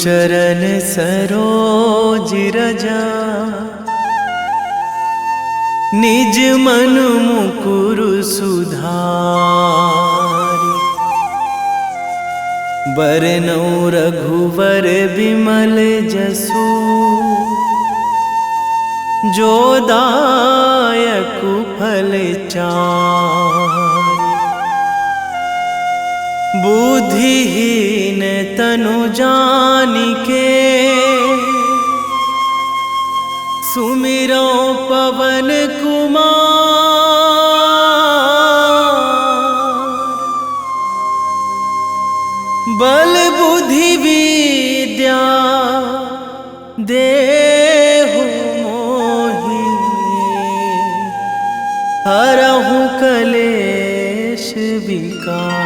चरण सरोज रजा, निज मन मुकुर सुधारि। बरनौ रघुवर बिमल जसु, जो दायक फल चारि। बुद्धिहीन तनु जानिके, सुमिरो पवन कुमार। बल बुद्धि विद्या देहु मोहि, हरहु कलेश विकार।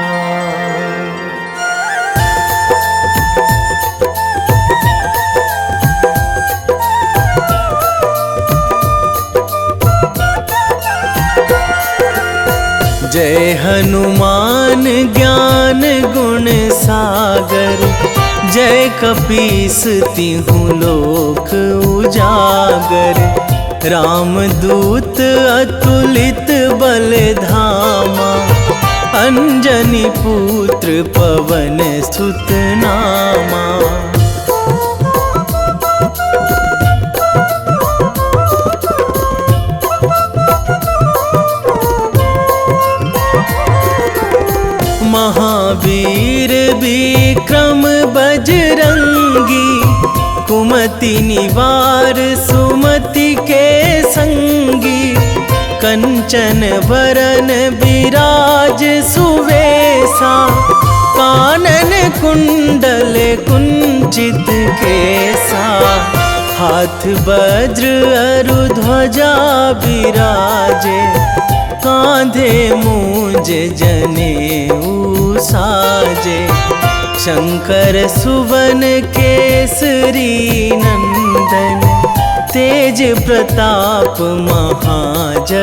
जय हनुमान ज्ञान गुण सागर, जय कपीस तिहुँ लोक उजागर। रामदूत अतुलित बल धामा, अंजनी पुत्र पवन सुत नामा। महावीर विक्रम बजरंगी, कुमति निवार सुमति के संगी। कंचन वरन विराज सुवेशा, कानन कुंडल कुंचित केसा। हाथ वज्र अरु ध्वजा बिराजे, कांधे मूंज जनेऊ साजे। शंकर सुवन केसरी नंदन, तेज प्रताप महाजगवंदन।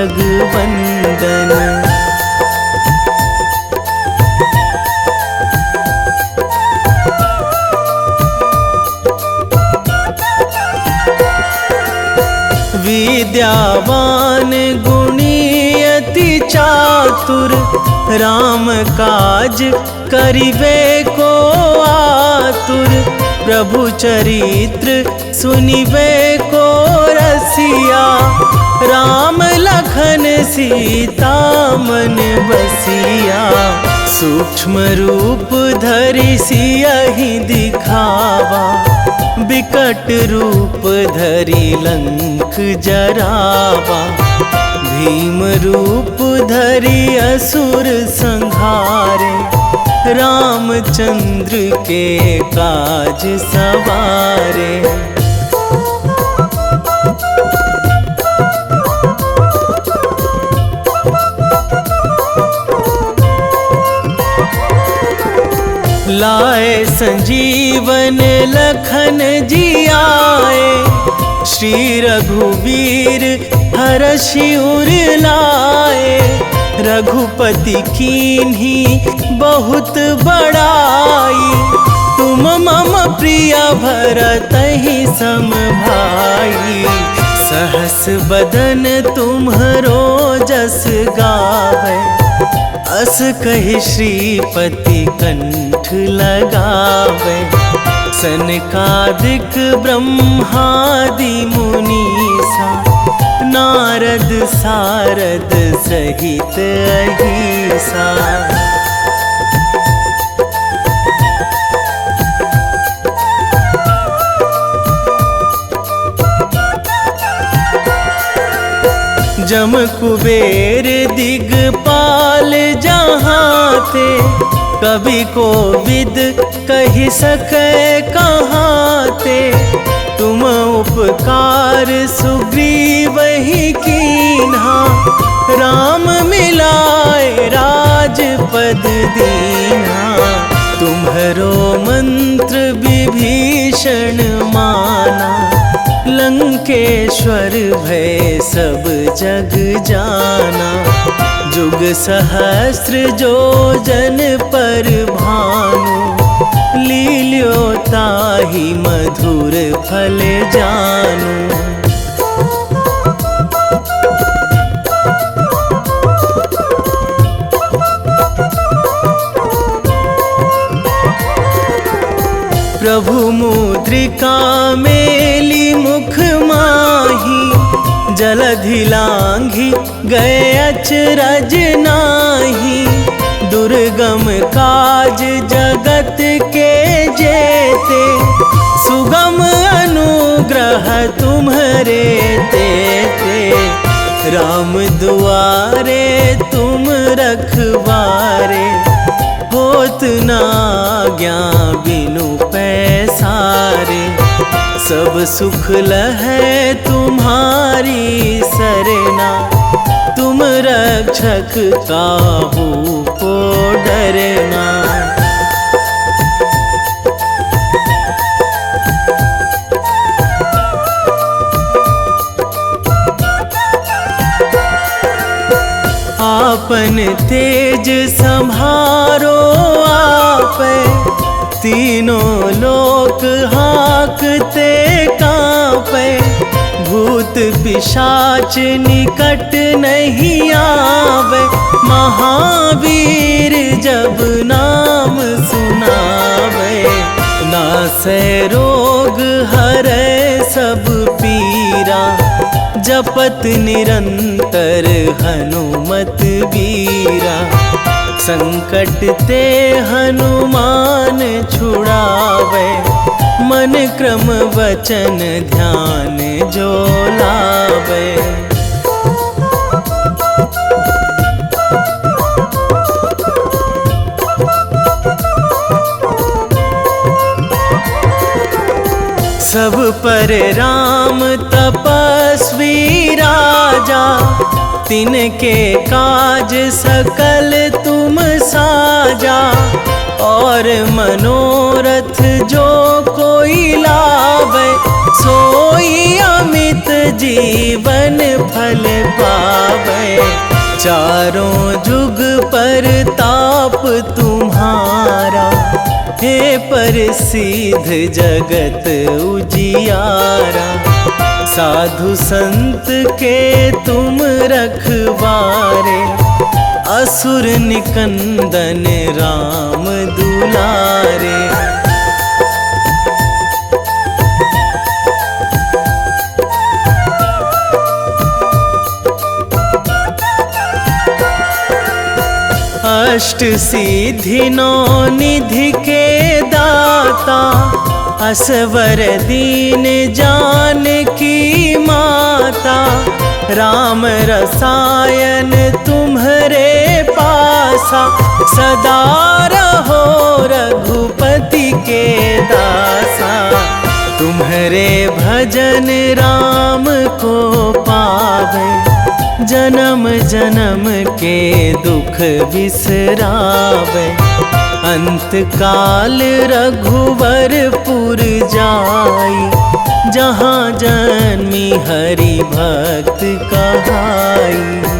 विद्यावान गुणी अति चातुर, राम काज करिबे को आतुर। प्रभु चरित्र सुनिबे को रसिया, राम लखन सीता मन बसिया। सूक्ष्म रूप धरि सियहि दिखावा, बिकट रूप धरि लंक जरावा। भीम रूप धरि असुर संहारे, रामचंद्र के काज सवारे। लाए संजीवन लखन जियाए, श्री रघुवीर हरषि उर लाए। रघुपति कीन्ही बहुत बड़ाई, तुम मम प्रिय भरतहि सम भाई। सहस बदन तुम्हरो जस गावै, अस कहि श्रीपति कंठ लगावै। सनकादिक ब्रह्मादि मुनीसा, नारद सारद सहित अहिसा। जम कुबेर दिगपाल जहाँ थे, कवि कोविद कहि सकै कहाँ ते। तुम उपकार सुग्रीवहि कीन्हा, राम मिलाए राजपद दीन्हा। तुम्हरो मंत्र विभीषण माना, लंकेश्वर भय सब जग जाना। जुग सहस्र जो जन पर भानु, लील्यो ताहि मधुर फल जानू। प्रभु मुद्रिका मेली मुख माही, जलधि लांघी गए अचरज नाही। दुर्गम काज जगत के जेते, सुगम अनुग्रह तुम्हरे तेते। राम दुआरे तुम रखवारे, होत ना आज्ञा बिनु पैसारे। सब सुख लहै तुम्हारी सरना, तुम रक्षक काहू को डरना। आपन तेज संभारो आपै, तीनों लोक हाकते कांपै। भूत पिशाच निकट नहीं आवे, महावीर जब नाम सुनावे। नासै रोग हरै सब पीरा, जपत निरंतर हनुमत बीरा। संकट ते हनुमान छुड़ावे, मन क्रम वचन ध्यान जो लावे। सब पर राम तपस्वी राजा, तिनके काज सकल तुम साजा। और मनोरथ जो कोई लावे, सोई अमित जीवन फल पावे। चारों जुग पर ताप तुम्हारा, हे प्रसिद्ध जगत उजियारा। साधु संत के तुम रखवारे, असुर निकंदन राम दुलारे। अष्ट सिद्धि नौ निधि के दाता, असवर दीन जानकी माता। राम रसायन तुम्हरे पासा, सदा रहो रघुपति के दासा। तुम्हरे भजन राम को पावे, जन्म जन्म के दुख बिसरावे। अंत काल रघुवरपुर जाई, जहाँ जन्मी हरि भक्त कहाई।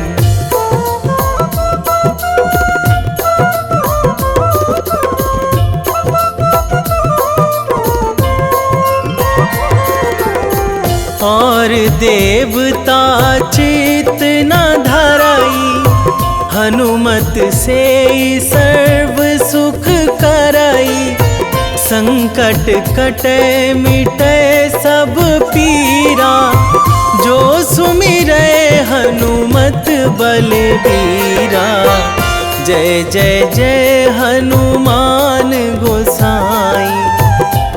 और देवता चित न धराई, हनुमत से सर्व सुख कराई। संकट कटे मिटे सब पीरा, जो सुमिरै हनुमत बलबीरा। जय जय जय हनुमान गोसाई,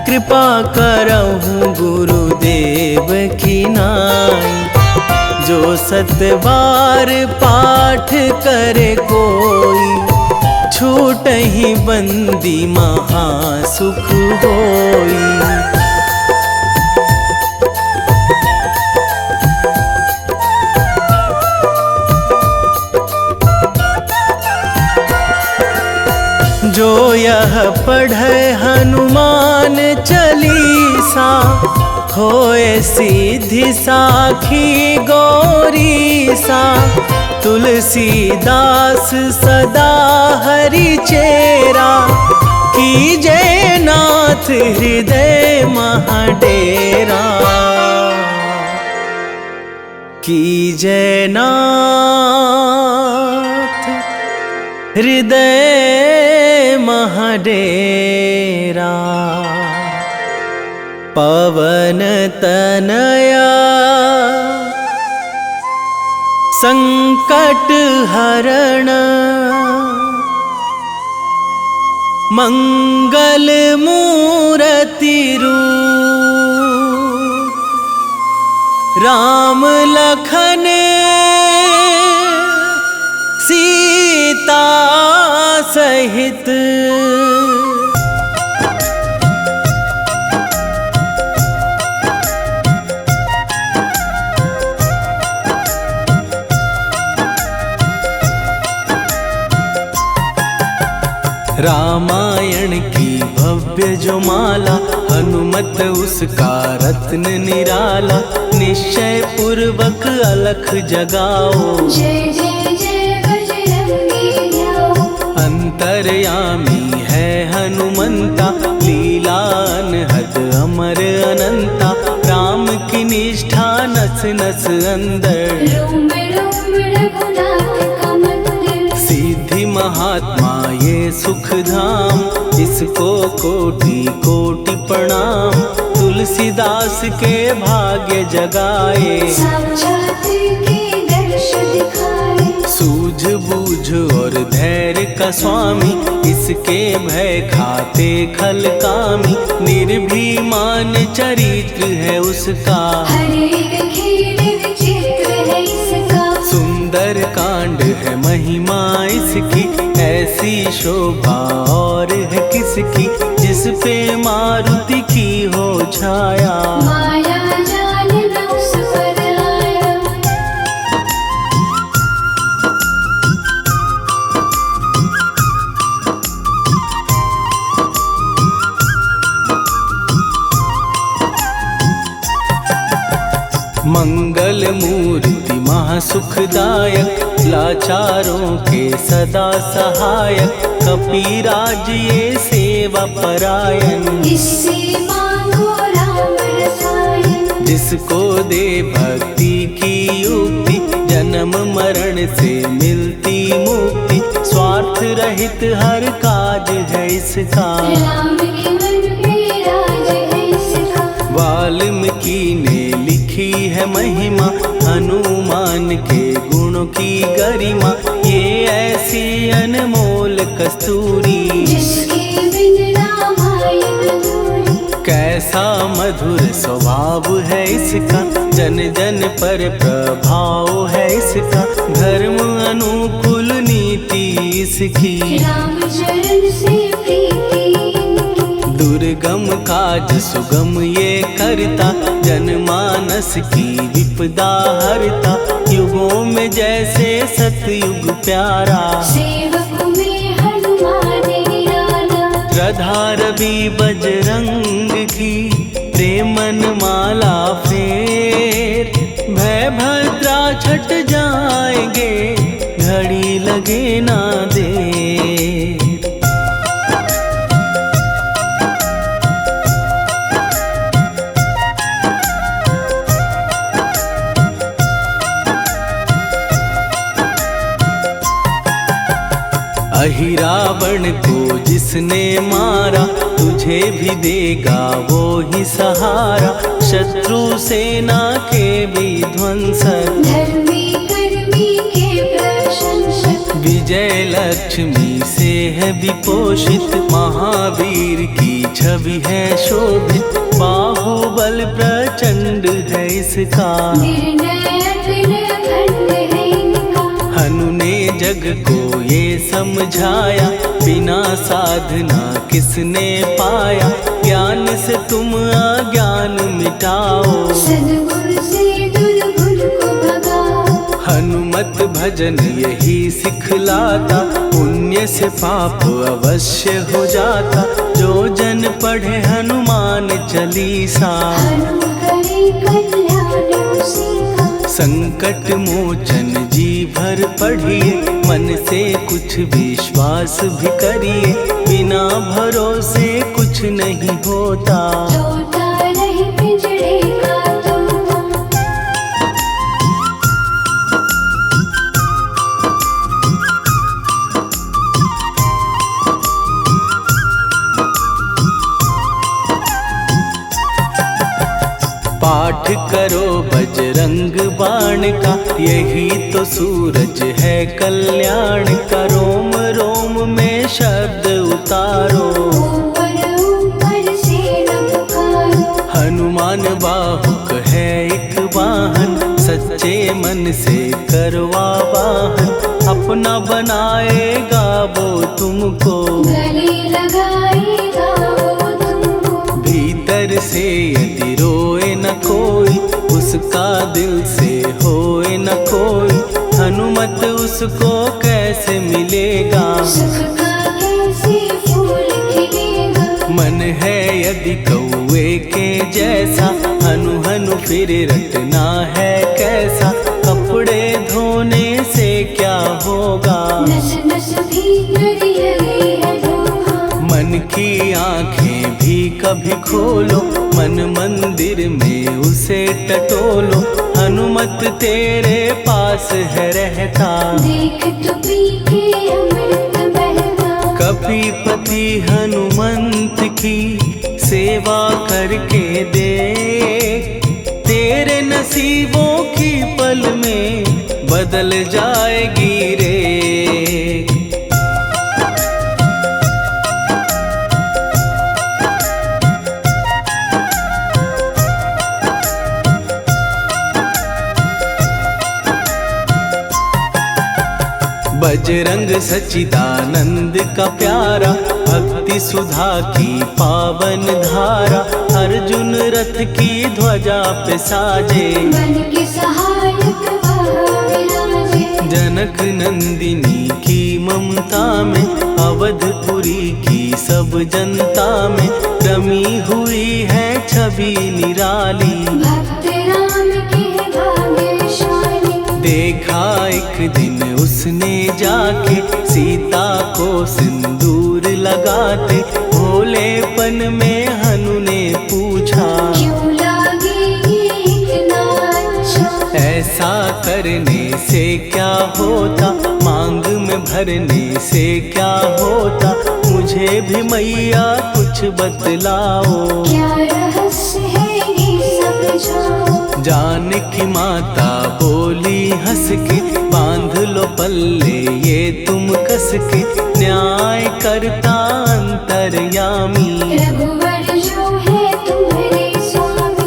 कृपा करहु गुरुदेव की नाई। जो सतबार पाठ करे कोई, छूटहि बंदी महासुख होई। जो यह पढ़े हनुमान चालीसा, होए सिद्धि साखी गौरीसा। तुलसीदास सदा हरि चेरा, कीजे नाथ हृदय महाडेरा, कीजे नाथ हृदय महाडेरा। पवन तनया संकट हरण, मंगल मूर्ति रूप, राम लखन सीता सहित। रामायण की भव्य जो माला, हनुमत उसका रत्न निराला। निश्चय पूर्वक अलख जगाओ, जय जय जय बजरंगी ध्याओ। अंतर्यामी है हनुमंता, लीला अनहद अमर अनंता। राम की निष्ठा नस नस अंदर, रोम रोम रघुनाथ का मंदिर। सिद्धि महात्मा ये सुख धाम, इसको कोटि कोटि प्रणाम। तुलसीदास के भाग्य जगाए, साक्षात के दर्श दिखाए। सूझ बूझ और धैर्य का स्वामी, इसके भय खाते खल कामी। निर्भीमान चरित्र है उसका, हर एक खेल विचित्र है इसका। सुंदर कांड है महिमा इसकी, ऐसी शोभा और है किसकी। जिस पे मारुति की हो छाया, माया जाल न उस पर आया। मंगल मूर्ति महासुखदायक, लाचारों के सदा सहायक। कपीराज ये सेवा परायण, इससे मांगो राम रसायन। जिसको दे भक्ति की युक्ति, जन्म मरण से मिलती मुक्ति। स्वार्थ रहित हर काज है इसका, राम के मन पे राज है इसका। वाल्मीकि ने लिखी है महिमा, हनुमान के गुणों की गरिमा। ये ऐसी अनमोल कस्तूरी, जिसके बिन रामायण अधूरी। कैसा मधुर स्वभाव है इसका, जन जन पर प्रभाव है इसका। धर्म अनुकूल नीति इसकी, राम चरण से प्रीति। दुर्गम काज सुगम ये करता, जनमानस की विपदा हरता। युगों में जैसे सतयुग प्यारा, सेवक में हनुमान निराला। श्रद्धा रवि बजरंग की, प्रेमन माला फेर। भय भद्रा छट जाएंगे, घड़ी लगे ना देर। अहिरावण को जिसने मारा, तुझे भी देगा वो ही सहारा। शत्रु सेना के विध्वंसक, धर्मी कर्मी के प्रशंसक। विजय लक्ष्मी से है विपोषित, महावीर की छवि है शोभित। बाहुबल प्रचंड है इसका, निर्णय अखिल खंड है इनका। हनु ने जग को ये समझाया, बिना साधना किसने पाया। ज्ञान से तुम अज्ञान मिटाओ, सद्गुण से दुर्गुण को भगाओ। हनुमत भजन यही सिखलाता, पुण्य से पाप अवश्य हो जाता। जो जन पढ़े हनुमान चालीसा, हनुम करे कल्याण उसी का। संकट मोचन जीवन भर पढ़िए, मन से कुछ विश्वास भी करिए, बिना भरोसे कुछ नहीं होता। तोता रहे पिंजड़े का तोता। पाठ करो बजरंग बाण का, यही तो सूरज है कल्याण का। रोम रोम में शब्द उतारो, ऊपर ऊपर से न पुकारो। हनुमान बाहुक है एक वाहन, सच्चे मन से करवा वाहन। अपना बनाएगा वो तुमको, गले लगाएगा वो तुमको। भीतर से यदि रोए न कोई, उसका दिल से होए न कोई। हनुमत उसको कैसे मिलेगा, सुख का कैसे फूल खिलेगा। मन है यदि कौवे के जैसा, हनु हनु फिर रटना है कैसा। कपड़े धोने से क्या होगा, नस नस भीतर लगी है धोखा। मन की आंखें भी कभी खोलो, मन मंदिर में उसे टटोलो। हनुमत तेरे पास है रहता, देख तो पी के अमृत बहता। कपीपति हनुमंत की सेवा करके दे, तेरे नसीबों की पल में बदल जाएगी रे। बजरंग सच्चिदानंद का प्यारा, भक्ति सुधा की पावन धारा। अर्जुन रथ की ध्वजा पे साजे, मन के सहायक वह विराजे। जनक नंदिनी की ममता में, अवधपुरी की सब जनता में रमी हुई है छवि निराली। भक्त राम के भाग्यशाली। देखा एक दिन उसने जाके, सीता को सिंदूर लगाते। भोलेपन में हनु ने पूछा, क्यों लागेगी इतना अच्छा। ऐसा करने से क्या होता, मांग में भरने से क्या होता। मुझे भी मैया कुछ बतलाओ, क्या रहस्य है ये सब जाओ। जानकी माता बोली हंस के, बांध लो पल्ले ये तुम कस के। न्याय करता अंतर्यामी, रघुवर जो है तुम्हारे स्वामी।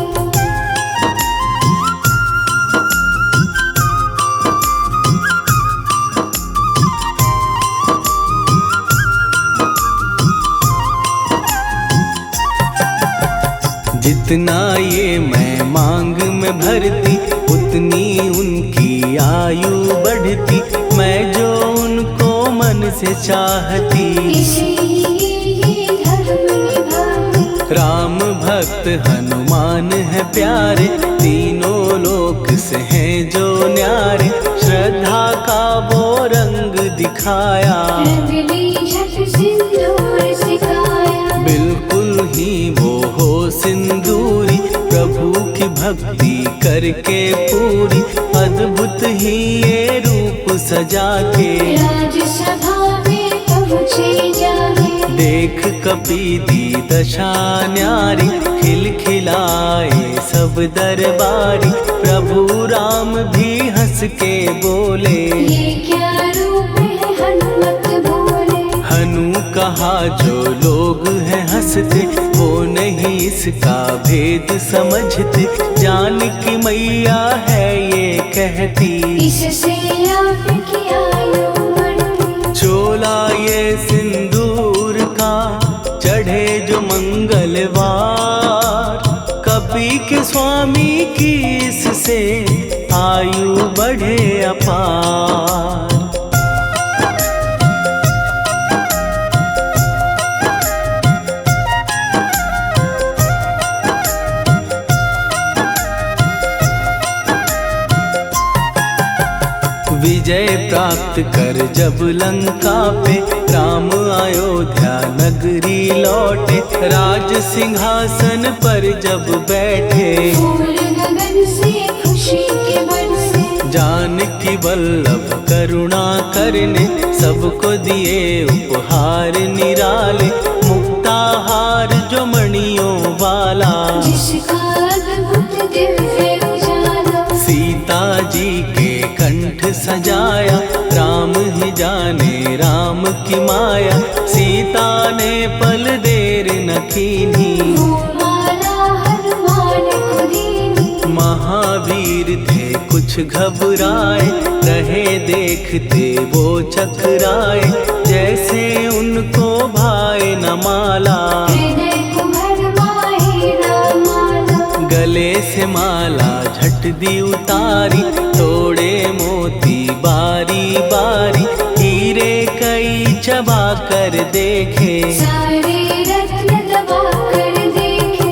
जितना ये मैं मांग में भरती, उतनी उनकी आयु बढ़ती। मैं जो उनको मन से चाहती, इसलिए ये धर्म निभाती। राम भक्त हनुमान है प्यारे, तीनों लोक से हैं जो न्यारे। श्रद्धा का वो रंग दिखाया, रंगली झट सिंदूर सिखाया। बिल्कुल ही वो हो सिंदूरी, प्रभु की भक्ति करके पूरी। अद्भुत ही ये रूप सजा के, राजसभा में पहुँचे जाके। देख कपीदी दशा न्यारी, खिलखिलाए सब दरबारी। प्रभु राम भी हंस के बोले, ये क्या रूप है हनुमत बोले। हनु कहा जो लोग हैं हंसते, वो नहीं इसका भेद समझते। जानकी मैया है ये कहती, इससे आपकी आयु बढ़ती। चोला ये सिंदूर का चढ़े जो मंगलवार, कपी के स्वामी की इससे आयु बढ़े अपार। विजय प्राप्त कर जब लंका पे राम अयोध्या नगरी लौटे, राज सिंहासन पर जब बैठे, फूल गगन से खुशी के बरसे, जानकी वल्लभ करुणा करने सबको दिए उपहार निराले, मुक्ताहार जो मणियों वाला, जिसका अद्भुत दिव्य उजाला, सीता जी के कंठ सजाया, राम ही जाने राम की माया, सीता ने पल देर न कीन्ही, वो माला हनुमान को दीनी। महावीर थे कुछ घबराए, रहे देखते वो चकराए, जैसे उनको भाए न माला, हृदय को भरमाए न माला, गले से माला झट दी उतारी, तोड़े मोती बारी बारी, हीरे कई चबा कर देखे, सारे रत्न दबा कर देखे।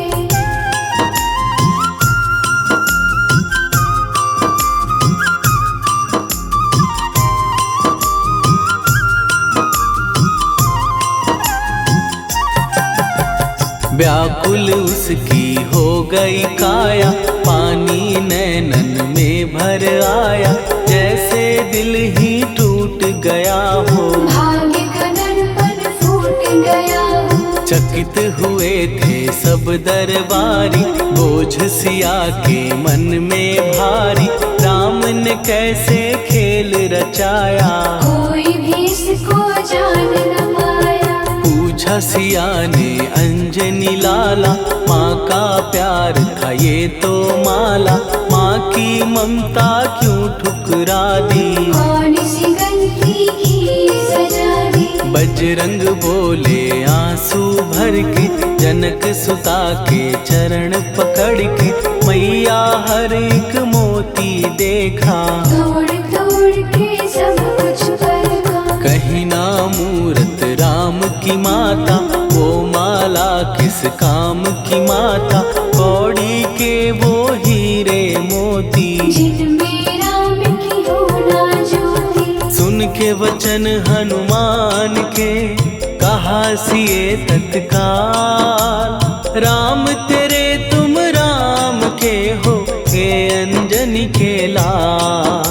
व्याकुल उसकी हो गई काया, पानी नैनन में भर आया, जैसे दिल ही टूट गया हो, भाग्य का दर्पण फूट गया हो, चकित हुए थे सब दरबारी, बोझ सिया के मन में भारी, राम ने कैसे खेल रचाया, कोई भी इसको जान न पाया, पूछा सिया ने अंजनी लाला, माँ का प्यार था ये तो माला, माँ की ममता क्यों ठुकरा दी, कौन सी गलती की सजा दी, बजरंग बोले आंसू भर के, जनक सुता के चरण पकड़ के, मैया हर एक मोती देखा, तोड़ तोड़ के सब कुछ परखा, कहीं ना मूरत राम की माता, वो माला किस काम की माता, कौड़ी के वो हीरे मोती, जिनमें राम की हो ना ज्योति, सुन के वचन हनुमान के, कहा सिए तत्काल, राम तेरे तुम राम के हो, हे अंजनी के लाल।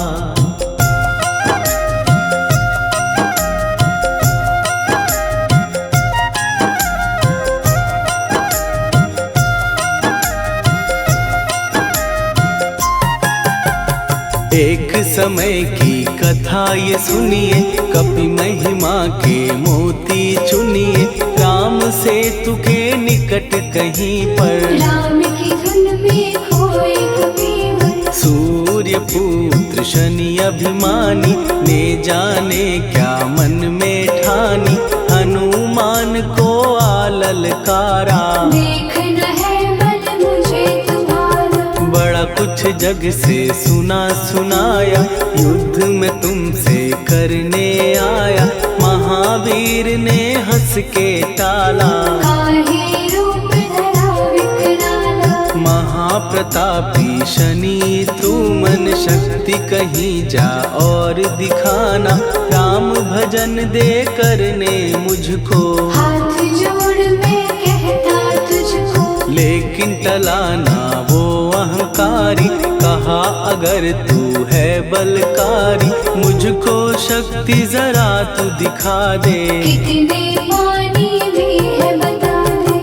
एक समय की कथा ये सुनिए, कपि महिमा के मोती चुनिए, राम सेतु के निकट कहीं पर, राम की धुन में खोए कबीर, सूर्य पुत्र शनि अभिमानी, ने जाने क्या मन में ठानी, हनुमान को आललकारा, देखना है बल मुझे तुम्हारा, बड़ा कुछ जग से सुना सुनाया, युद्ध में तुमसे करने आया, महावीर ने हंस के टाला, काहे रूप धरा विकराला, महाप्रतापी शनि तू मन शक्ति कहीं जा और दिखाना, राम भजन दे करने मुझको, हाथ जोड़ मैं कहता तुझको, लेकिन टलाना वो अहंकारी, कहा अगर तू है बलकारी, मुझको शक्ति जरा तू दिखा दे, कितने पानी भी है बता दे,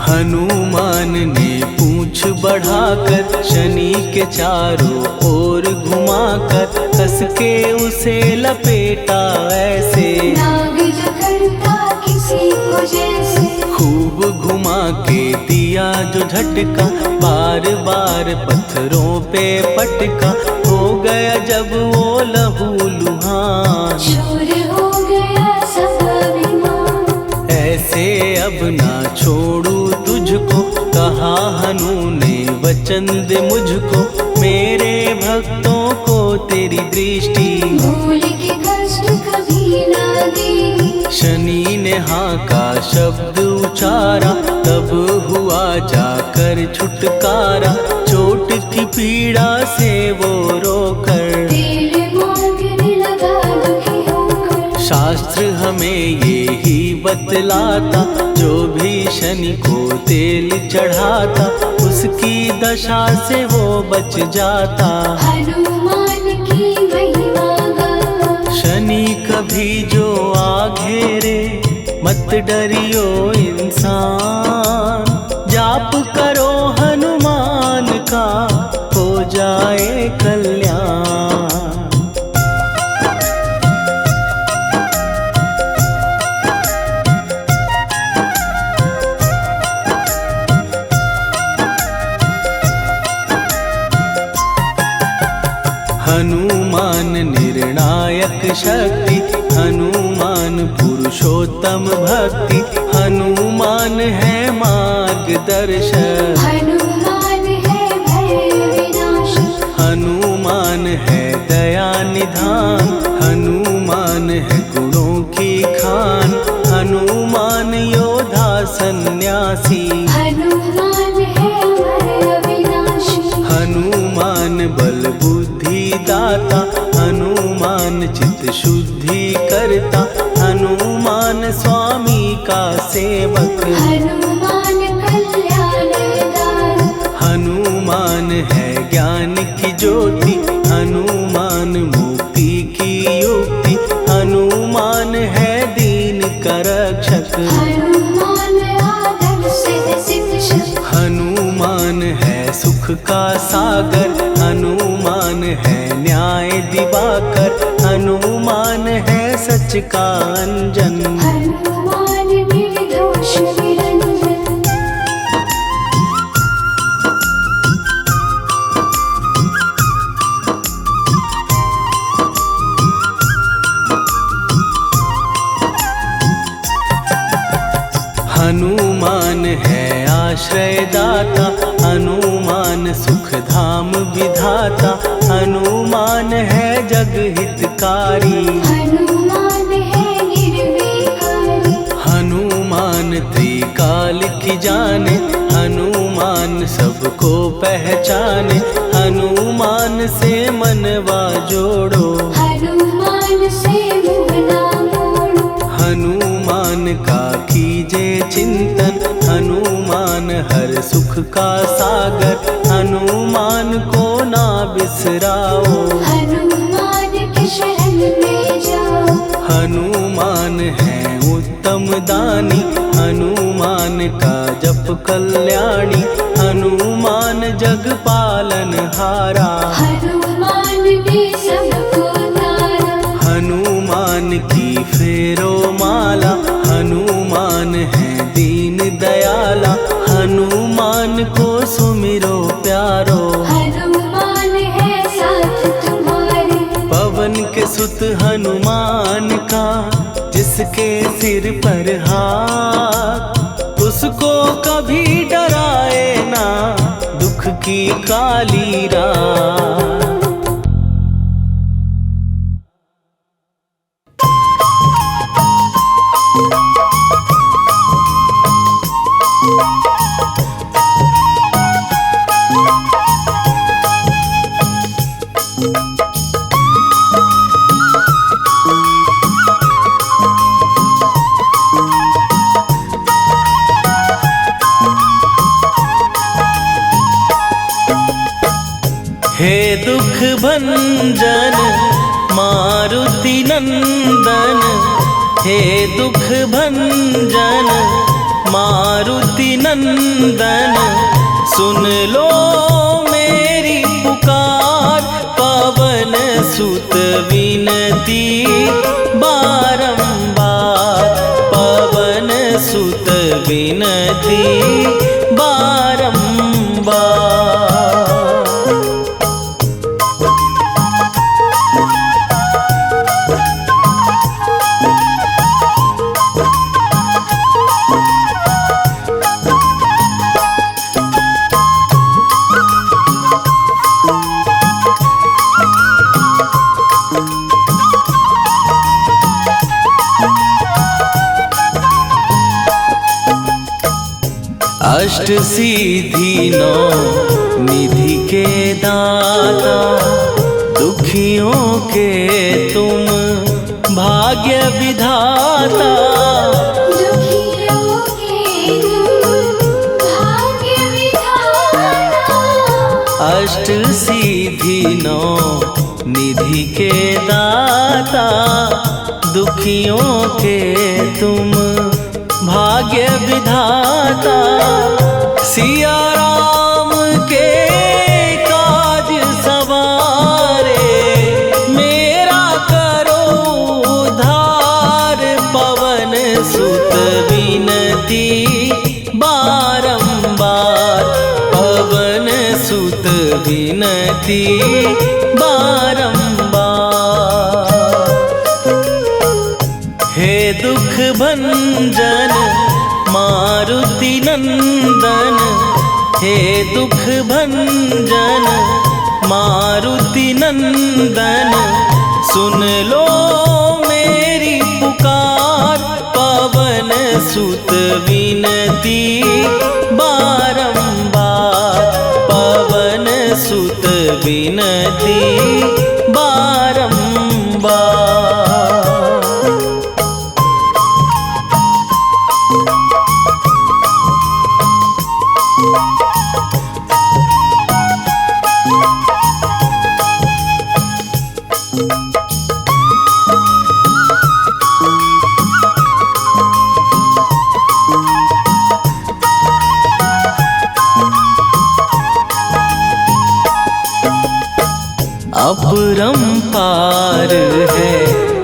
हनुमान ने पूंछ बढ़ाकर, शनि के चारों ओर घुमाकर, कस के उसे लपेटा ऐसे, नाग जो करता किसी को जैसे, खूब घुमा के दिया जो झटका, बार बार पत्थरों पे पटका, हो गया जब वो लहू लुहान, चूर हो गया सब अभिमान, ऐसे अब ना छोड़ू तुझको, कहा हनु ने वचन दे मुझको, मेरे भक्तों को तेरी दृष्टि, भूल के कष्ट कभी शनि ने हाँ का शब्द उचारा, तब हुआ जाकर छुटकारा। चोट की पीड़ा से वो रोकर तेल मांगने लगा दुखी होकर। शास्त्र हमें ये ही बतलाता, जो भी शनि को तेल चढ़ाता, उसकी दशा से वो बच जाता। हनुमान की महिमा गाता। शनि कभी जो आ घेरे, मत डरियो इंसान। जाप करो हनुमान का, हो जाए कल्याण। हनुमान निर्णायक शक्ति, हनुमान पुरुषोत्तम भक्ति। हनुमान है मार्गदर्शक, हनुमान है भय विनाशक। हनुमान है दया निधान। हनुमान है गुणों की खान। हनुमान योद्धा सन्यासी। हनुमान है भय विनाशी। हनुमान बल बुद्धि दाता। हनुमान चित्त शुद्धि करता। हनुमान स्वामी का सेवक। हनुमान कल्याणदाता। हनुमान है ज्ञान की ज्योति। हनुमान मुक्ति की युक्ति। हनुमान है दीन का रक्षक। हनुमान आदर से शिक्षक। हनुमान है सुख का सागर। हनुमान है न्याय दिवाकर। हनुमान है सच का अंजन। हनुमान निर्दोष निरंजन। हनुमान है आश्रयदाता। हनुमान सुख धाम विधाता। हनुमान है जग हितकारी। हनुमान है निर्विकारी। हनुमान त्रिकाल की जाने। हनुमान सबको पहचाने। हनुमान से मनवा जोड़ो। हनुमान से मुँह ना मोड़ो। हनुमान का कीजे चिंतन। हनुमान हर सुख का सागर। हनुमान को ना बिसराओ। हनुमान के शरण में जाओ। हनुमान है उत्तम दानी। हनुमान का जप कल्याणी। हनुमान जग पालन हारा। हनुमान ने सबको तारा। हनुमान की फेरो माला। हनुमान है दीन दयाला। हनुमान को सुमिरो प्यारो। हनुमान है साथ तुम्हारे। पवन के सुत हनुमान का, जिसके सिर पर हाथ, उसको कभी डराए ना दुख की काली रात। हे दुख भंजन मारुति नंदन। हे दुख भंजन मारुति नंदन। सुन लो मेरी पुकार, पवन सुत विनती बारंबार। पवन सुत विनती बारंबार। अष्ट सिद्धि नौ निधि के दाता, दुखियों के तुम भाग्य विधाता। दुखियों के तुम भाग्य विधाता। अष्ट सिद्धि नौ निधि के दाता, दुखियों के तुम भाग्य विधाता। सिया राम के काज सवारे, मेरा करो उद्धार। पवन सुत विनती बारंबार, पवन सुत विनती बारंबार। हे दुख भंजन मारुति नंदन, हे दुख भंजन मारुति नंदन, सुन लो मेरी पुकार। पवन सुत विनती बारंबार, पवन सुत विनती बारंबार। अपरंपार है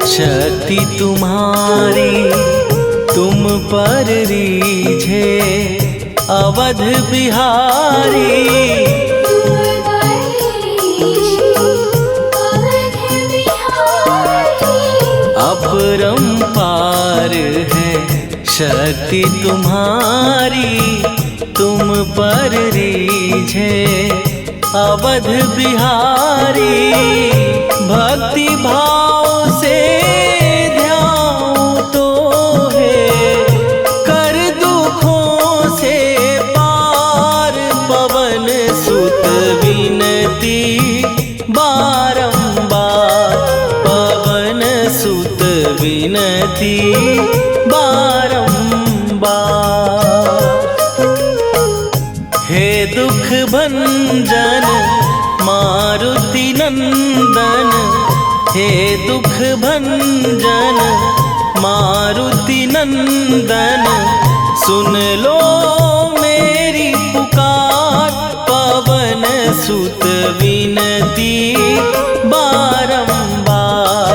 शक्ति तुम्हारी, तुम पर रीझे अवध बिहारी। तुम बरीशी अवध बिहारी। अपरंपार है शक्ति तुम्हारी, तुम पर रीझे अवध बिहारी। भक्ति भाव से ध्यान तो है, कर दुखों से पार। पवन सुत विनती बारंबार, पवन सुत विनती बारंबार। हे दुख भंजन मारुति नंदन, हे दुख भंजन मारुति नंदन, सुन लो मेरी पुकार। पवन सुत विनती बारंबार,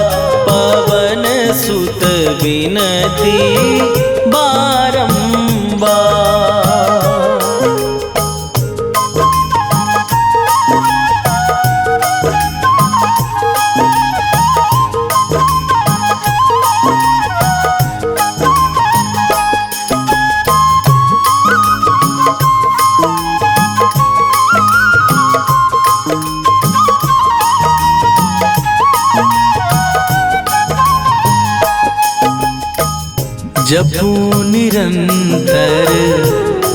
पवन सुत विनती बारंबार। जपू निरंतर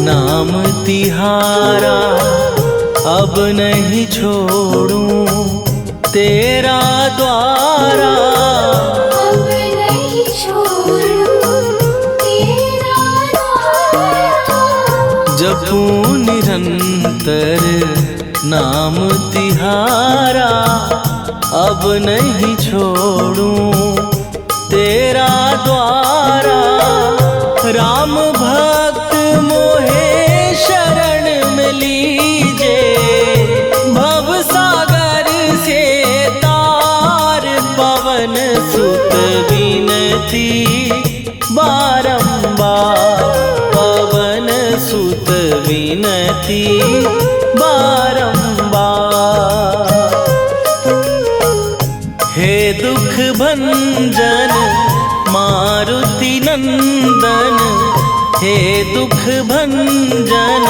नाम तिहारा, अब नहीं छोड़ूं तेरा द्वारा। अब नहीं छोड़ूं तेरा द्वारा। जपू निरंतर नाम तिहारा, अब नहीं छोड़ूं तेरा द्वारा। राम भक्त मोहे शरण में लीजे, भव सागर से तार। पवन सुत विनती बारंबार, पवन सुत विनती बारंबार। हे दुख भंजन मारुति नंदन, हे दुख भंजन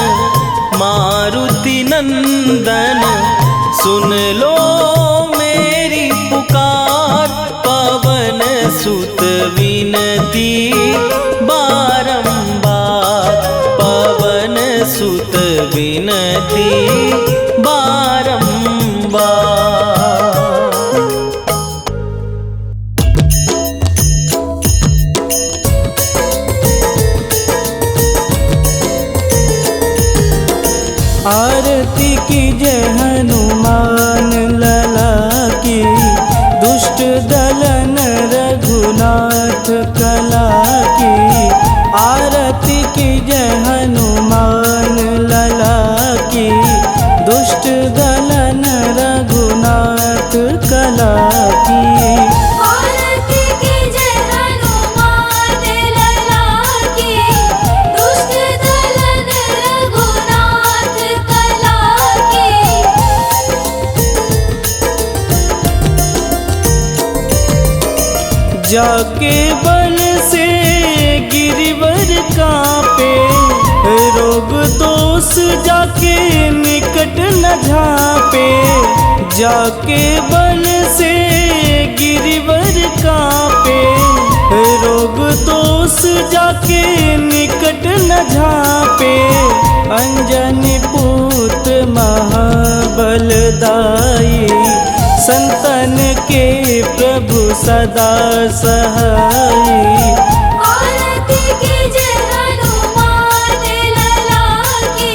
मारुति नंदन, सुन लो मेरी पुकार। पवन सुत विनती बारंबार, पवन सुत विनती बारंबार। आरती कीजय हनुमान लला की, दुष्ट दलन रघुनाथ कला की। आरती कीजय हनुमान लला की, दुष्ट दलन रघुनाथ कला की। आरती कीजय हनुमान लला की, दुष्ट दलन रघुनाथ कला की। जाके बल से गिरिवर कांपे, रोग दोष जाके निकट न झांपे। जाके बल से गिरिवर कांपे, रोग दोष जाके निकट न झांपे। अंजनी पूत महाबलदाई, संतन के प्रभु सदा सहाई। आरती कीजय हनुमान लला की,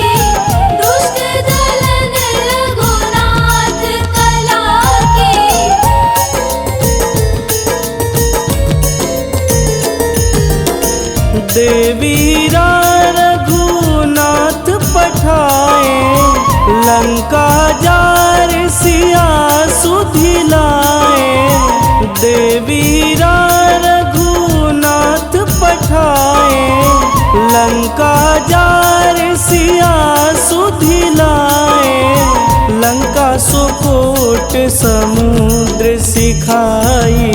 दुष्ट दलन रघुनाथ कला की। देवीरा रघुनाथ पठाए, लंका जार सिया सुधिलाए। देवीरा रघुनाथ पठाए, लंका जार सिया सुधिलाए। लंका सुकोट समुद्र सिखाई,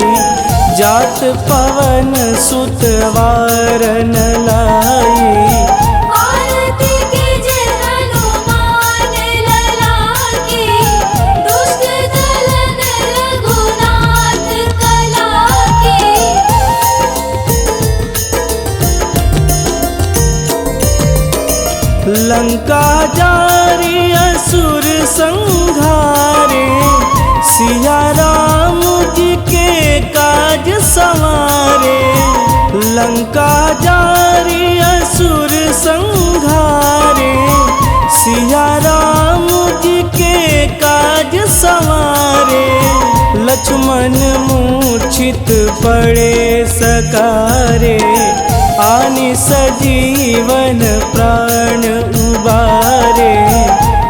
जात पवन सुत वारन लाई। आरती कीजय हनुमान लला की, दुष्ट दलन रघुनाथ कला की। लंका जारी असुर संघारे, सिया राम जी के काज संवारे। लंका जारी असुर संघारे, सिया राम जी के काज संवारे। लक्ष्मण मूर्छित पड़े सकारे, आनि सजीवन प्राण उबारे।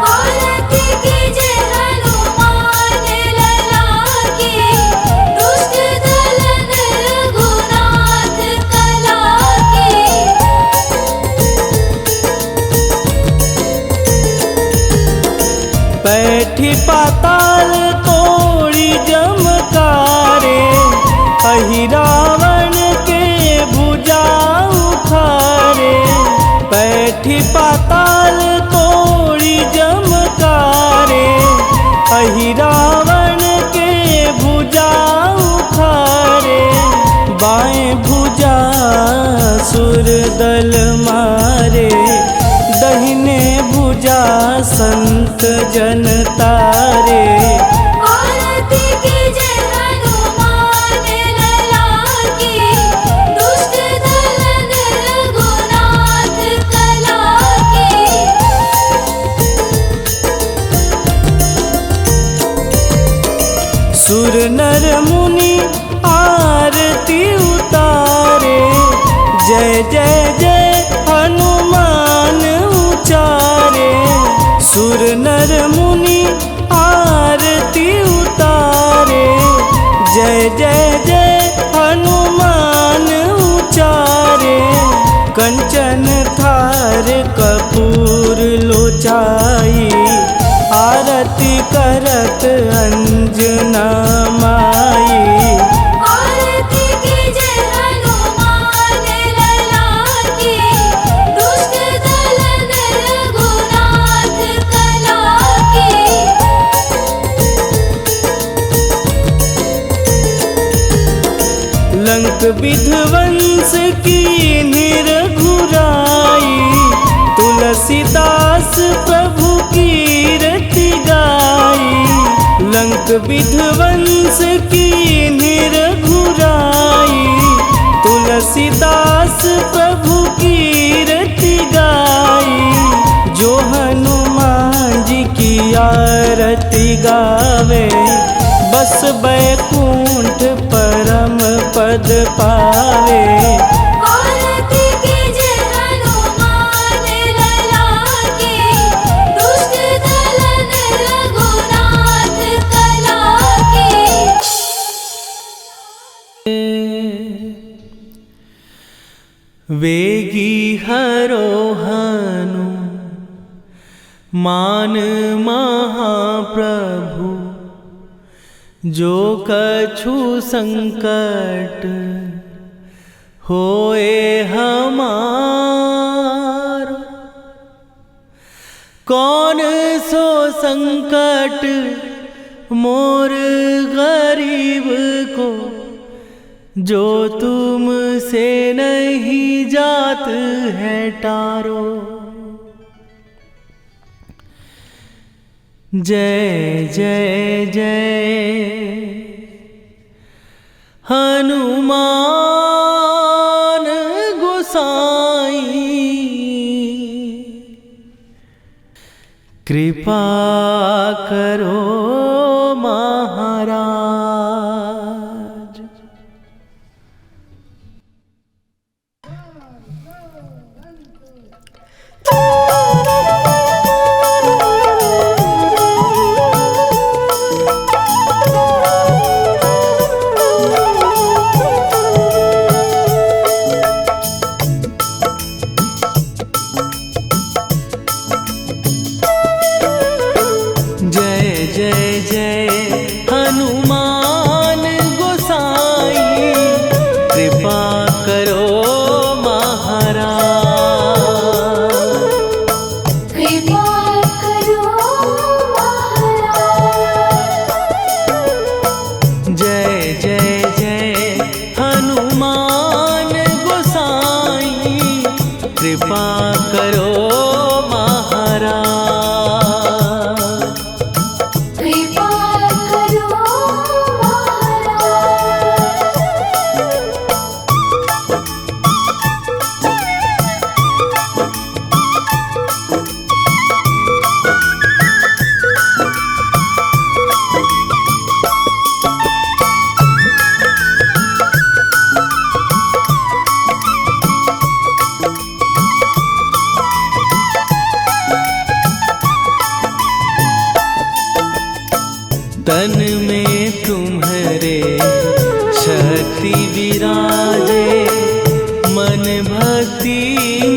आरती कीजय हनुमान लला की, दुष्ट दलन रघुनाथ कला की। बैठी पाताल तोड़ी जमकारे, अहिरावण के भुजा उखारे। बैठी पाताल तोड़ी जमकारे, अहिरावण के भुजा उखारे। बाएं भुजा सुर दल मारे, दहिने भुजा संत जन तारे। आरती कीजय हनुमान लला की, दुष्ट दलन रघुनाथ कला की। सुर नर मुनि आरती उतारे, जय जय जय हनुमान उचारे। सुर नर मुनि आरती उतारे, जय जय जय हनुमान उचारे। कंचन थार कपूर लोचाई, आरती करत अंजना माई। आरती कीजय हनुमान लला की, दुष्ट दलन रघुनाथ कला की। लंक विध्वंस की निरघुराई, तुलसी तुलसीदास प्रभु कीरति गाई, लंक विध्वंस की रघुराई। तुलसीदास प्रभु कीरति गाई, जो हनुमान जी की आरती गावे, बस बैकुंठ परम पद पावे। आरती कीजे हनुमान लला की, दुष्ट दलन रघुनाथ कला की। वेगी हरोहनु मान महाप्रभु, जो कछु संकट होए हमारो। कौन सो संकट मोर गरीब को, जो तुमसे नहीं जात है टारो। जय जय जय हनुमान गोसाई, कृपा करो महाराज। कृपा करो महाराज। कृपा करो तन में तुम्हारे शक्ति विराजे, मन भक्ति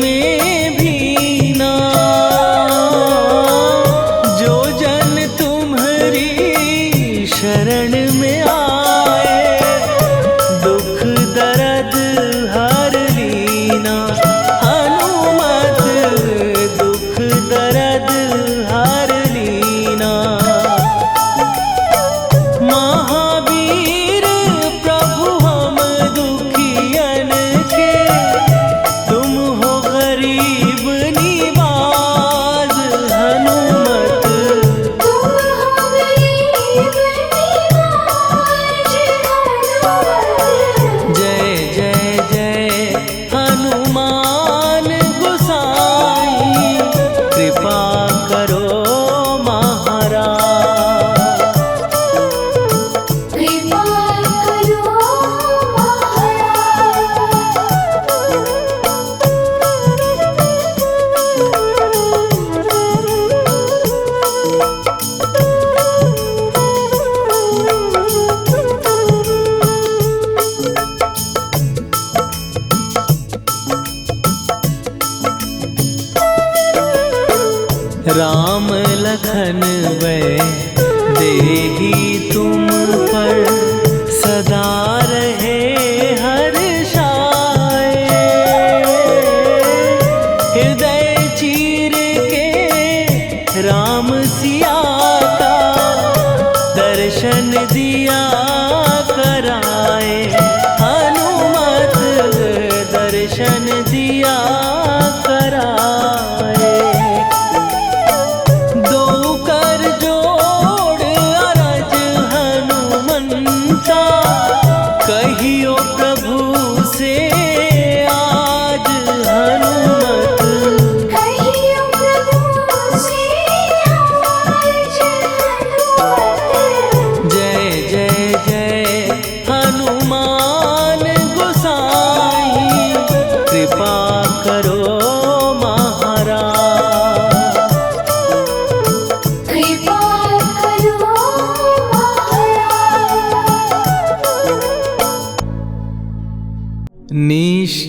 में भीना। जो जन तुम्हारी शरण में आए, दुख दर्द हर लीना। हनुमत दुख दर्द हर लीना। महावीर प्रभु हम दुखियन के, तुम हो गरीब निवाज। हनुमत तुम हो गरीब निवाज। जय जय जय हनुमान गोसाई, कृपा करो महाराज। कृपा करो राम लखन वै देही तुम पर, सदा रहे हर्षाए। हृदय चीर के राम सिया का, दर्शन दिया कराए। हनुमत दर्शन दिया कराए।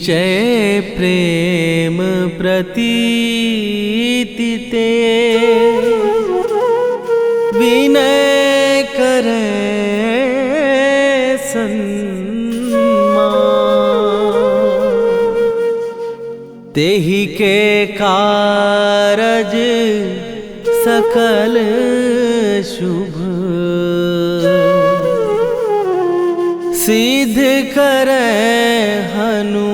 निश्चय प्रेम प्रतीति ते विनय करे सन्मान। तेहि के कारज सकल शुभ सिद्ध करे हनुमान।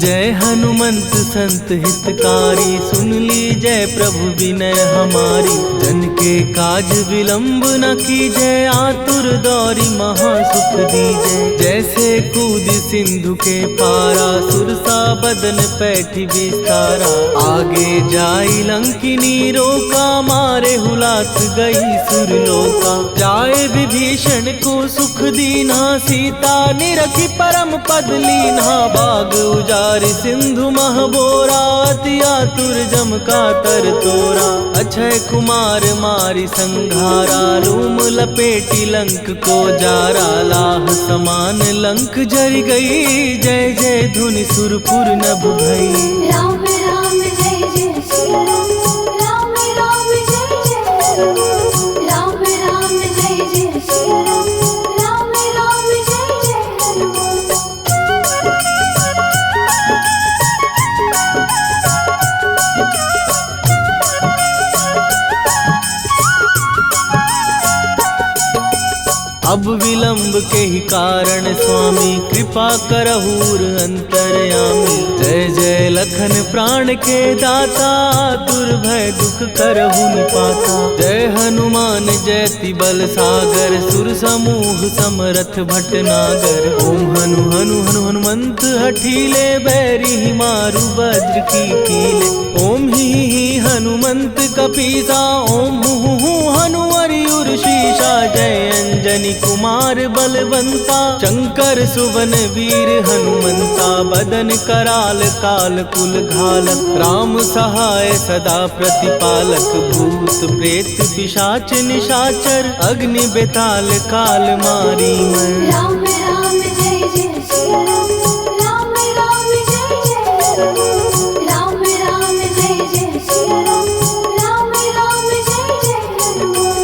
जय हनुमंत संत हितकारी, सुन ली जय प्रभु विनय हमारी। जन के काज विलंब न कीजय, आतुर दौरी महासुख दीजय। जैसे कूद सिंधु के पारा, सुरसा बदन पैठी विस्तारा। आगे जाई लंकिनी रोका, मारे हुलास गई सुरलोका। जाए विभीषण को सुख दीना, सीता निरखी परम पद लीना। बाग उजारि सिंधु महबोरा, अति आतुर जम का तर तोरा। अक्षय कुमार मारी संघारा, लूम लपेटी लंक को जारा। लाह समान लंक जर गई, जय जय धुनि सुरपुर नभ भई। राम राम जय जय सिया राम, राम राम जय जय हनुमान। राम राम जय जय सिया राम, राम राम जय जय हनुमान। अब विलंब के ही कारण स्वामी, कृपा करहूर अंतरयामी। जय जय लखन प्राण के दाता, दुर्भय दुख करहु निपाता। जय हनुमान जयति बल सागर, सुर समूह समरथ भटनागर। ओम हनु हनु हनु हनुमंत हठीले, बैरी मारु वज्र की कीले। ओम ही हनुमंत कपीसा, ओम हु हनुमरि उर्शीषा। जय अंजनी कुमार बलवंता, शंकर सुवन वीर हनुमंता। बदन कराल काल कुल घालक, राम सहाय सदा प्रतिपालक। भूत प्रेत पिशाच निशाचर, अग्नि बेताल काल मारी मर। राम राम जय जय सिया राम, राम राम जय जय हनुमान। राम राम जय जय सिया राम, राम राम जय जय हनुमान।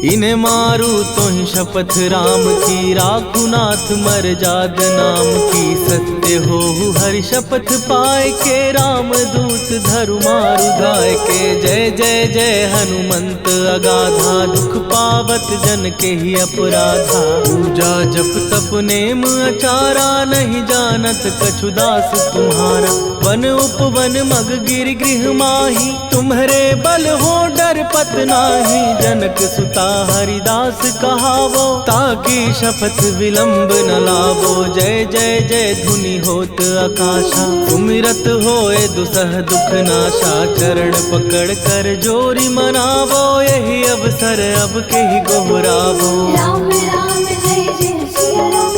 इन्हें मारू तो ही शपथ राम की, राखू नाथ मर जाग नाम की। सत्य हो हरि शपथ पाए के, राम दूत धरु मारु धाय के। जय जय जय हनुमंत अगाधा, दुख पावत जन के ही अपराधा। पूजा जप तप नेम अचारा, नहीं जानत कछु दास तुम्हारा। वन उपवन मग गिर गृह माही, तुम्हरे बल हो डर पत नाही। जनक सुता हरिदास कहावो, ताकि शपथ विलंब न लावो। जय जय जय धुनि होत आकाशा, सुमिरत होए दुसह दुख नाशा। चरण पकड़ कर जोरी मनावो, यही अवसर अब के ही गोहरावो। राम राम जय जय सिया राम,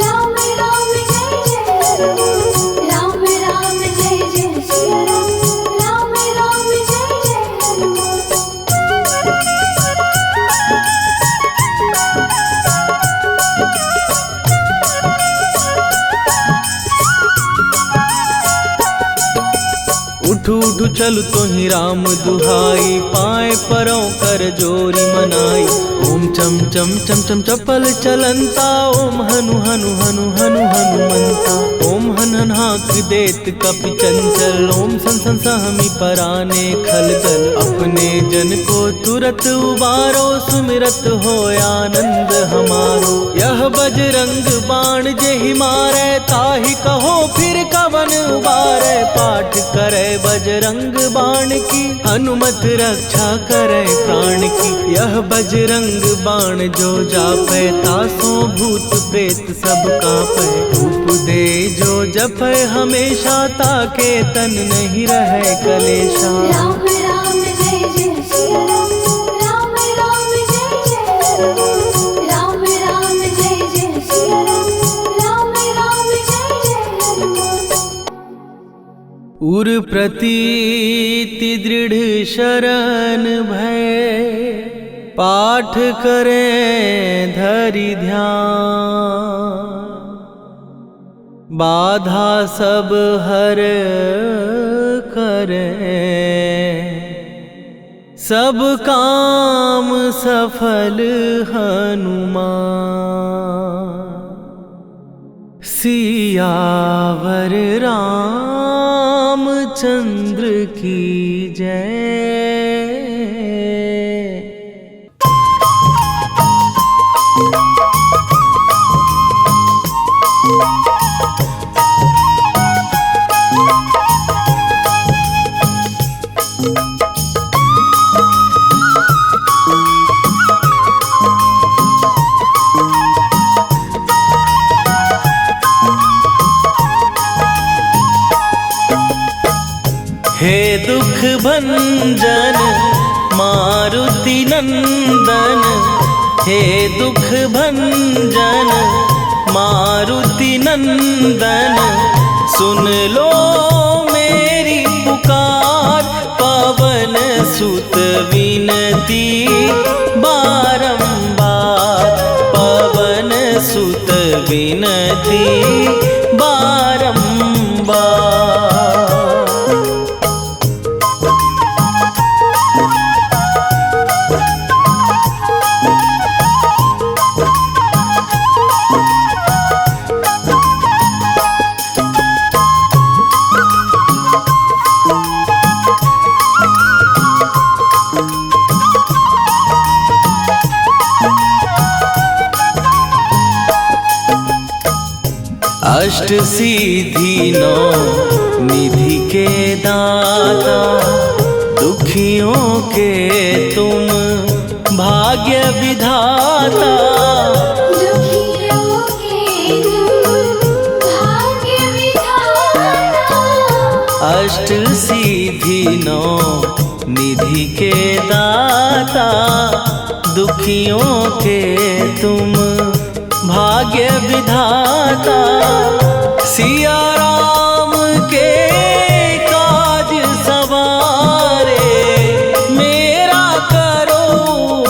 राम राम जय जय हनुमान। राम राम जय जय सिया राम, राम राम जय जय हनुमान। उठ उठ चल तोहि राम दुहाई, पाए परों कर जोरी मनाई। ओम चम चम चम चम चपल चलंता, ओम हनु हनु हनु हनु हनुमंता। ओम हन हन हाक देत कपि चंचल, ओम सन सन सहमी पराने खलदल। अपने जन को तुरत उबारो, सुमिरत हो आनंद हमारो। यह बजरंग बाण जेहि मारे, ताहि कहो फिर कवन उबारे। पाठ करे बजरंग बाण की, हनुमत रक्षा करे प्राण की। यह बजरंग बाण जो जापै, तासो भूत प्रेत सब कांपै। धूप दे जो जपै हमेशा, ताके तन नहीं रहे कलेशा। राम राम जय जय सिया राम, राम राम जय जय हनुमान। राम राम जय जय सिया राम, राम राम जय जय हनुमान। उर प्रतीति दृढ़ शरण भय, पाठ करें धरि ध्यान। बाधा सब हर करें, सब काम सफल हनुमान। सियावर रामचंद्र की जय। हे दुख भंजन मारुति नंदन, हे दुख भंजन मारुति नंदन। सुन लो मेरी पुकार, पवन सुत विनती बारंबार। पवन सुत विनती बारंबार। अष्ट सिद्धि नौ निधि के दाता, दुखियों के तुम भाग्य विधाता। दुखियों के तुम भाग्य विधाता। अष्ट सिद्धि नौ निधि के दाता, दुखियों के तुम भाग्य विधाता। सिया राम के काज सवारे, मेरा करो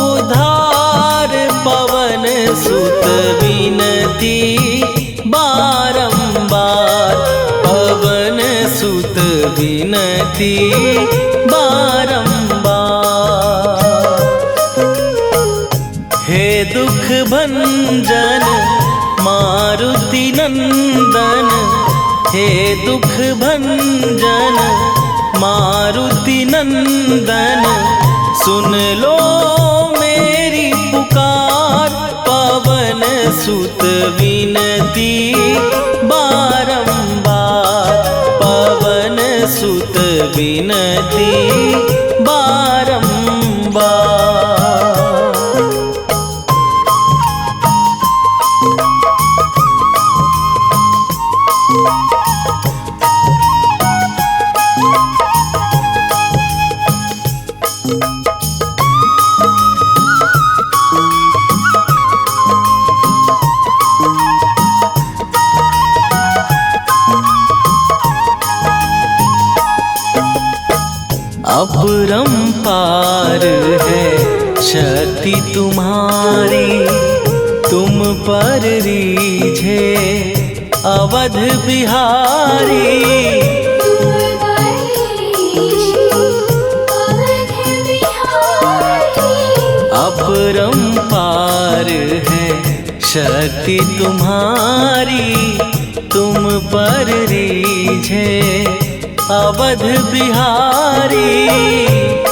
उद्धार। पवन सुत विनती बारंबार, पवन सुत विनती बारंबार। हे दुख भंजन मारुति नंदन, हे दुख भंजन मारुति नंदन। सुन लो मेरी पुकार, पवन सुत विनती बारंबार। पवन सुत विनती बारंबार। अपरंपार है शक्ति तुम्हारी, तुम पर रीझे अवध बिहारी। तुम पर रीझे शक्ति तुम्हारी तुम पर रीझे अवध बिहारी।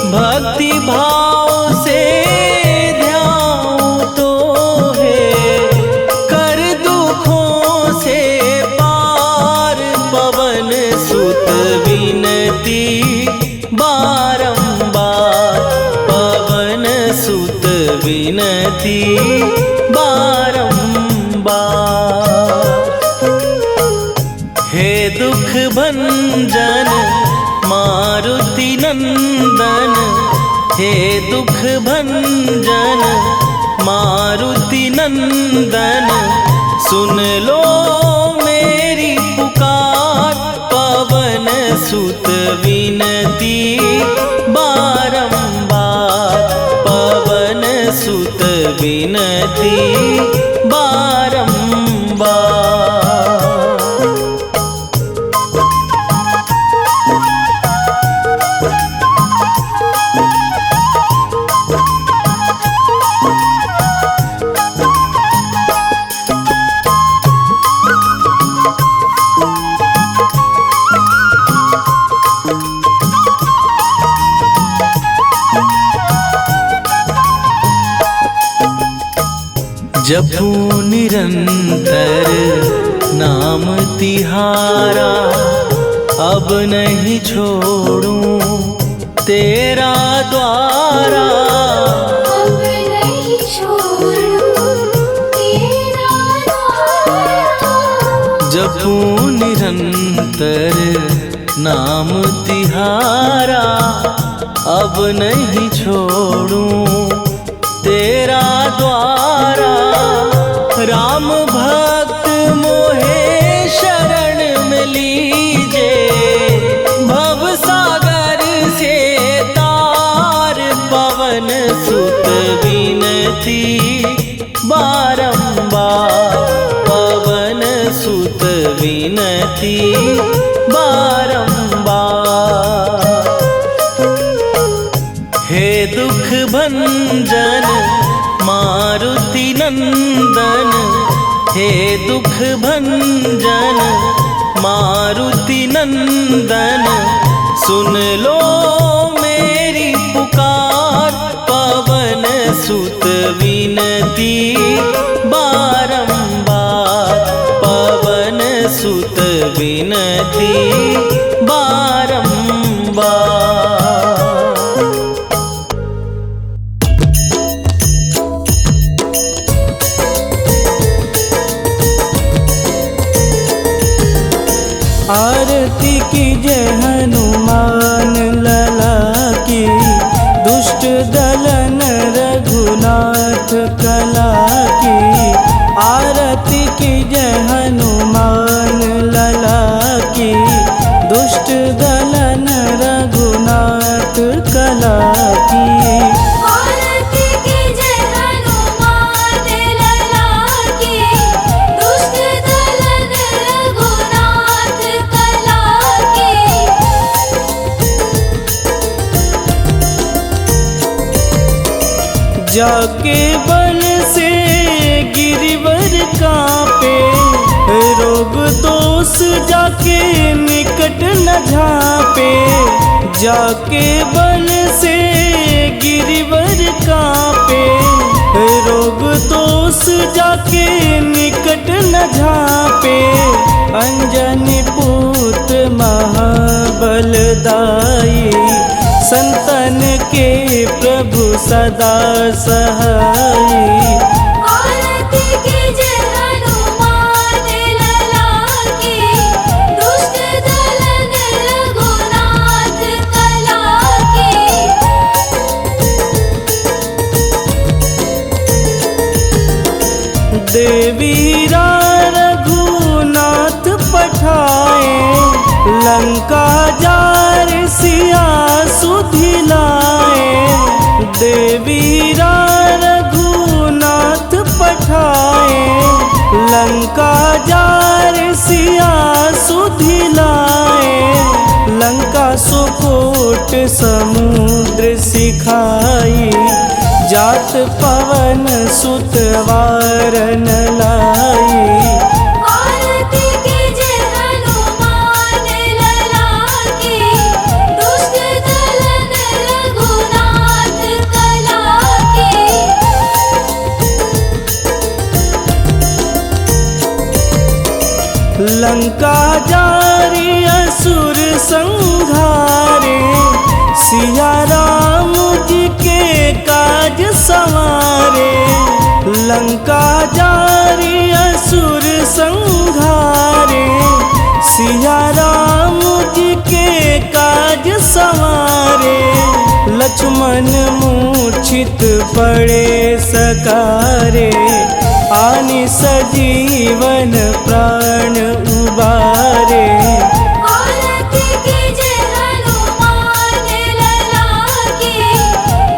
भक्ति भाव से ध्याऊं तो है कर दुखों से पार। पवन सुत विनती बारंबार, पवन सुत विनती बारंबार। हे दुख भंजन मारुति नंदन, हे दुख भंजन मारुति नंदन, सुन लो मेरी पुकार। पवन सुत विनती बारंबार, पवन सुत विनती बारंबार। जपू निरंतर नाम तिहारा, अब नहीं छोड़ूं तेरा द्वारा। अब नहीं छोड़ूं तेरा द्वारा। जपू निरंतर नाम तिहारा, अब नहीं छोड़ूं तेरा द्वारा। राम भक्त मोहे शरण में लीजे, भव सागर से तार। पवन सुत विनती बारंबार, पवन सुत विनती बारंबार। हे दुख भंजन मारुति नंदन, हे दुख भंजन मारुति नंदन, सुन लो मेरी पुकार। पवन सुत विनती बारंबार, पवन सुत विनती बारंबार। आरती कीजय हनुमान लला की, दुष्ट दलन रघुनाथ कला की। आरती कीजय हनुमान लला की, दुष्ट दलन रघुनाथ कला की। आरती कीजय हनुमान लला की, दुष्ट दलन रघुनाथ कला की। जाके बल से गिरिवर कांपे, रोग दोष जाके निकट न झांपे। जाके बल से गिरिवर कांपे, रोग दोष जाके निकट न झांपे। अंजनी पूत महाबलदाई, संतन के प्रभु सदा सहाई। आरती कीजय हनुमान लला की, दुष्ट दलन रघुनाथ कला की। देवीरा रघुनाथ पठाए, लंका जार सिया सुधिलाए। देवीरा रघुनाथ पठाए, लंका जार सिया सुधिलाए। लंका सुकोट समुद्र सिखाई, जात पवन सुत वारन लाई। आरती कीजे हनुमान लला की, दुष्ट दलन रघुनाथ कला की। लंका जारी असुर संहारे, सिया राम जी के काज संवारे। लंका जारी असुर संहारे, सिया राम जी के काज संवारे। लक्ष्मण मूर्छित पड़े सकारे, आनि सजीवन प्राण उबारे। आरती कीजे हनुमान लला की,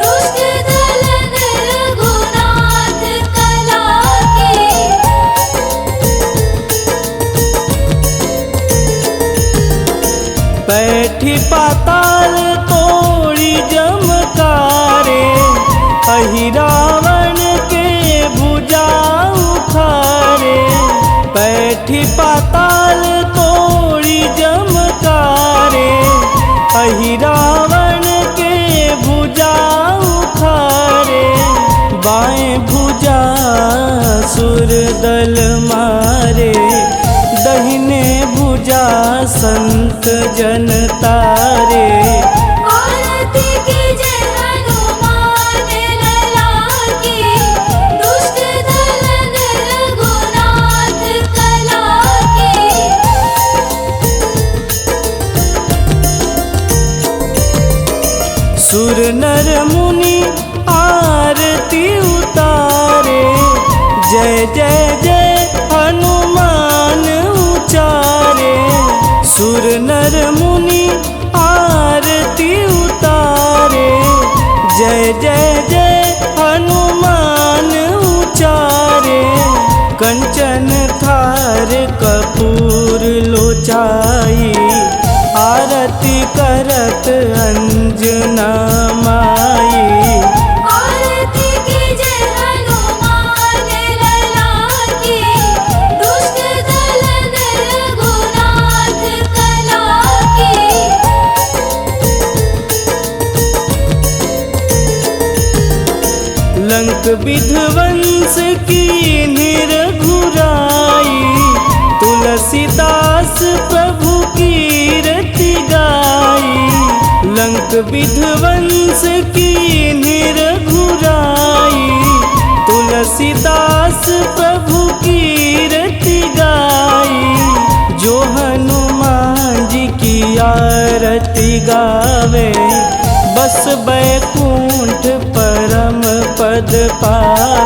दुष्ट दलन रघुनाथ कला की। बैठी पाताल तोड़ी जमकारे, अहि रावण के भुजा उखारे। बैठी पाताल तोड़ी जमकारे, अहि रावण के भुजा उखारे। बाएं भुजा सुर दल मारे, दहिने भुजा संत जन तारे। आरती कीजे हनुमान लला की, दुष्ट दलन रघुनाथ कला की। सुर नर मुनि आरती उतारे, जय जय जय हनुमान उचारे। सुर नर मुनि आरती उतारे, जय जय जय हनुमान उचारे। कंचन थार कपूर लोचाई, आरती करत अंजना माई। आरती कीजे हनुमान लला की, दुष्ट दलन रघुनाथ कला की। लंक विध्वंस की निरघुराई, तुलसीदास प्रभु कीरति गाई। लंक विध्वंस की निरघुराई, तुलसीदास प्रभु कीरति गाई। जो हनुमान जी की आरती गावे, बस बैकुंठ परम पद पावे।